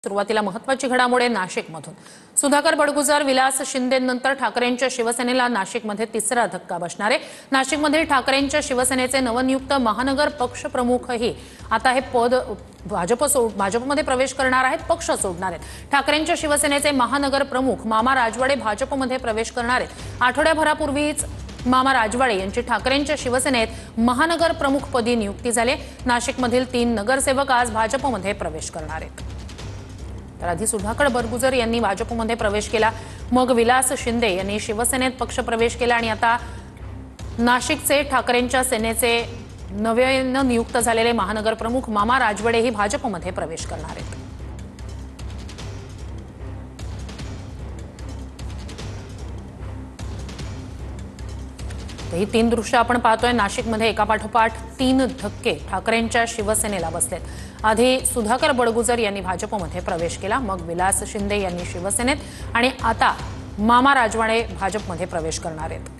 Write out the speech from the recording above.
सुरुवातीला महत्त्वाची घडामोड नाशिकमधून सुधाकर बडगुजर विलास शिंदेनंतर ठाकरेंच्या शिवसेनेला नाशिकमध्ये तिसरा धक्का बसणार आहे। नाशिकमध्ये ठाकरेंच्या शिवसेनेचे नवनियुक्त महानगर पक्ष प्रमुखही आता हे पद भाजपमध्ये प्रवेश करणार आहेत, पक्ष सोडणार आहेत। ठाकरेंच्या शिवसेनेचे महानगर प्रमुख मामा राजवाडे भाजपमध्ये प्रवेश करणार आहेत। आठवड्याभरापूर्वीच मामा राजवाडे यांची ठाकरेंच्या शिवसेनेत महानगर प्रमुखपदी नियुक्ती झाली। नाशिकमधील 3 नगरसेवक आज भाजपमध्ये प्रवेश करणार आहेत। तर आधी सुधाकर बडगुजर यांनी भाजपमध्ये प्रवेश केला, मग विलास शिंदे यांनी शिवसेनेत पक्षप्रवेश केला आणि आता नाशिकचे ठाकरेंच्या सेनेचे नव्याने नियुक्त झालेले महानगर प्रमुख मामा राजवाडे ही भाजपमध्ये प्रवेश करणार आहेत। ही 3 दृश्य आपण पाहतोय। नाशिकमध्ये एकापाठोपाठ 3 धक्के ठाकरेंच्या शिवसेनेला बसलेत। आधी सुधाकर बडगुजर यांनी भाजपमध्ये प्रवेश केला, मग विलास शिंदे यांनी शिवसेनेत आणि आता मामा राजवाडे भाजपमध्ये प्रवेश करणार आहेत।